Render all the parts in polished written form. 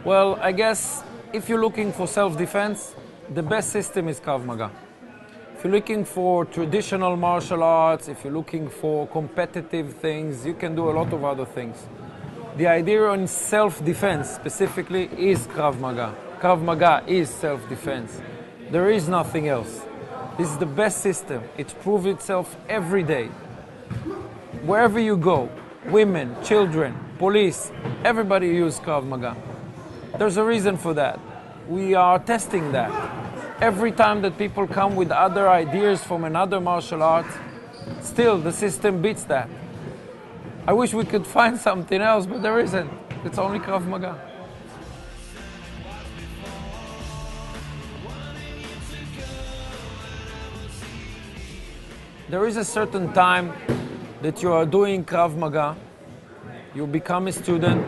Well, I guess if you're looking for self-defense, the best system is Krav Maga. If you're looking for traditional martial arts, if you're looking for competitive things, you can do a lot of other things. The idea on self-defense specifically is Krav Maga. Krav Maga is self-defense. There is nothing else. This is the best system. It proves itself every day. Wherever you go, women, children, police, everybody uses Krav Maga. There's a reason for that. We are testing that. Every time that people come with other ideas from another martial art, still the system beats that. I wish we could find something else, but there isn't. It's only Krav Maga. There is a certain time that you are doing Krav Maga, you become a student,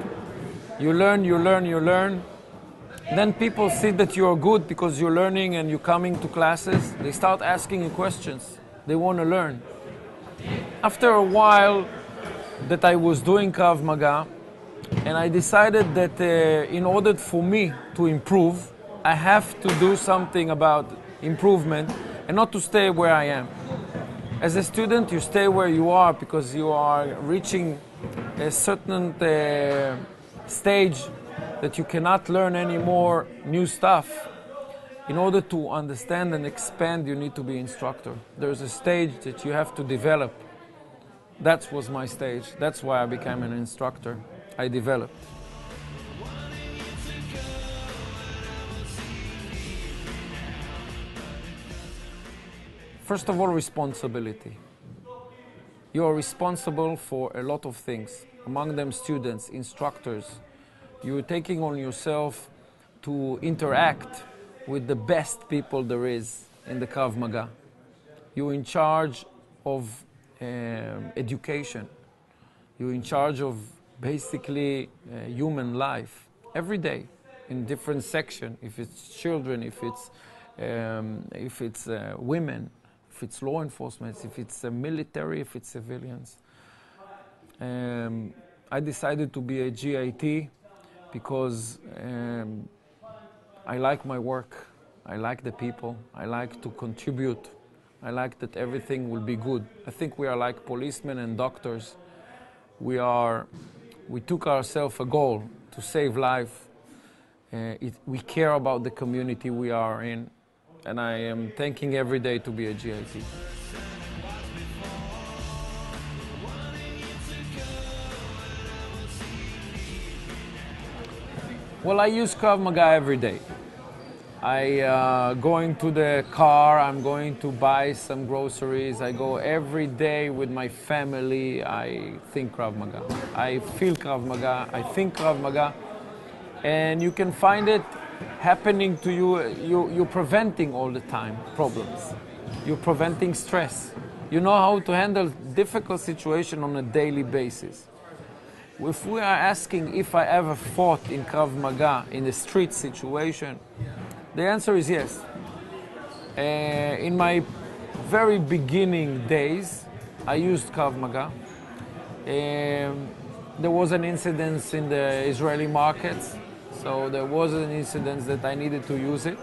you learn. Then people see that you are good because you're learning and you're coming to classes. They start asking you questions. They want to learn. After a while that I was doing Krav Maga, and I decided that in order for me to improve, I have to do something about improvement and not to stay where I am. As a student, you stay where you are because you are reaching a certain stage that you cannot learn any more new stuff. In order to understand and expand, you need to be instructor. There's a stage that you have to develop. That was my stage. That's why I became an instructor. I developed. First of all, responsibility. You are responsible for a lot of things, among them students, instructors. You're taking on yourself to interact with the best people there is in the Krav Maga. You're in charge of education. You're in charge of basically human life every day in different sections. If it's children, if it's women, if it's law enforcement, if it's military, if it's civilians. I decided to be a GIT because I like my work, I like the people, I like to contribute, I like that everything will be good. I think we are like policemen and doctors. We took ourselves a goal to save life. We care about the community we are in, and I am thanking every day to be a GIT. Well, I use Krav Maga every day. I going to the car, I'm going to buy some groceries. I go every day with my family. I think Krav Maga. I feel Krav Maga. I think Krav Maga. And you can find it happening to you. You're preventing all the time problems. You're preventing stress. You know how to handle difficult situations on a daily basis. If we are asking if I ever fought in Krav Maga in a street situation, the answer is yes. In my very beginning days, I used Krav Maga. There was an incident in the Israeli markets, so there was an incident that I needed to use it.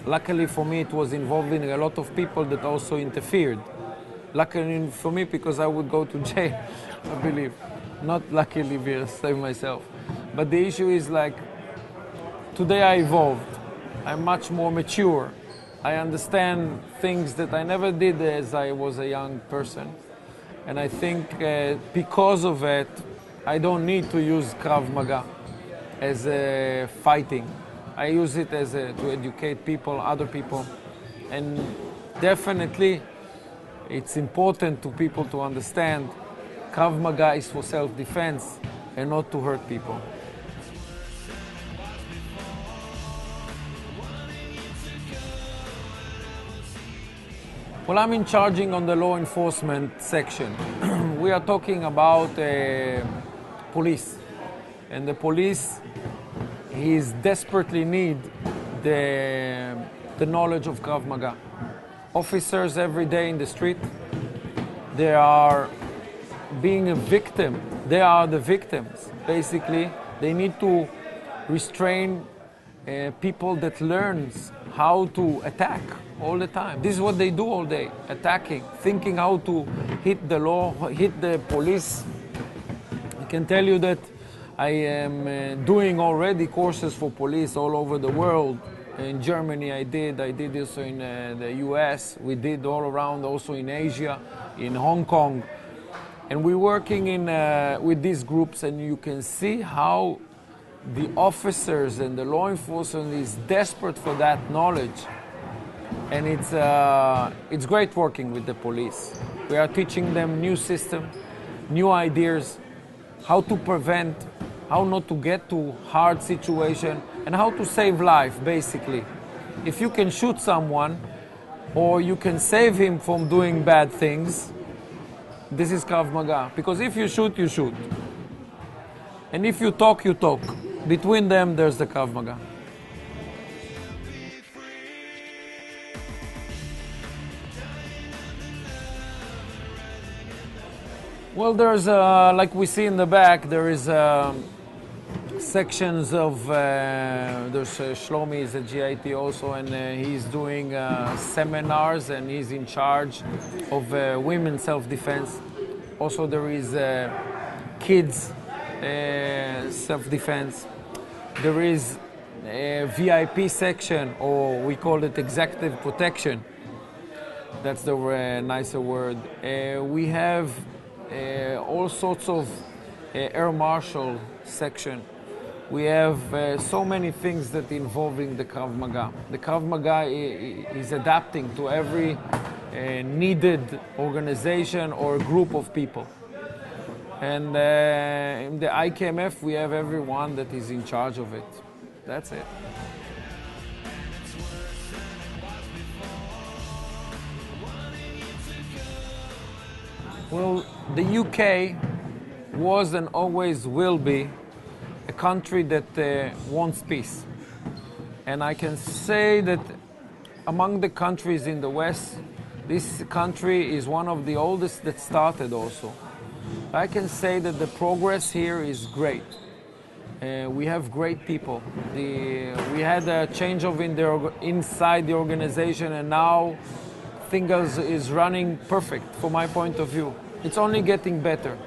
Luckily for me, it was involving a lot of people that also interfered. Luckily for me, because I would go to jail, I believe. Not luckily to save myself. But the issue is like, today I evolved. I'm much more mature. I understand things that I never did as I was a young person. And I think because of it, I don't need to use Krav Maga as a fighting. I use it as to educate people, other people. And definitely, it's important to people to understand Krav Maga is for self-defense and not to hurt people. Well, I'm in charging on the law enforcement section. We are talking about police. And the police, he desperately need the knowledge of Krav Maga. Officers every day in the street, they are being a victim. They are the victims. Basically, they need to restrain people that learns how to attack all the time. This is what they do all day, attacking, thinking how to hit the law, hit the police. I can tell you that I am doing already courses for police all over the world. In Germany I did also in the US, we did all around, also in Asia, in Hong Kong. And we're working with these groups, and you can see how the officers and the law enforcement is desperate for that knowledge. And it's great working with the police. We are teaching them new system, new ideas, how to prevent, how not to get to hard situation, and how to save life, basically. If you can shoot someone, or you can save him from doing bad things, this is Krav Maga. Because if you shoot, you shoot. And if you talk, you talk. Between them, there's the Krav Maga. Well, there's, like we see in the back, there is sections of, there's Shlomi is a GIT also, and he's doing seminars, and he's in charge of women's self-defense. Also there is kids self-defense. There is a VIP section, or we call it executive protection. That's the nicer word. We have all sorts of air marshal section. We have so many things that involving the Krav Maga. The Krav Maga is adapting to every needed organization or group of people. And in the IKMF, we have everyone that is in charge of it. That's it. Well, the UK was and always will be a country that wants peace. And I can say that among the countries in the West, this country is one of the oldest that started also. I can say that the progress here is great. We have great people. We had a change inside the organization, and now things is running perfect from my point of view. It's only getting better.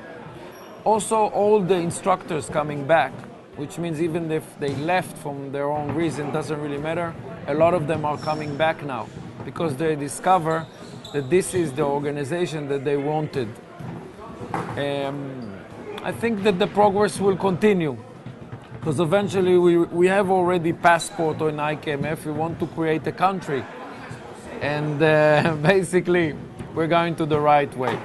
Also, all the instructors coming back, which means even if they left from their own reason, doesn't really matter. A lot of them are coming back now because they discover that this is the organization that they wanted. I think that the progress will continue because eventually we have already passport on IKMF. We want to create a country, and basically we're going to the right way.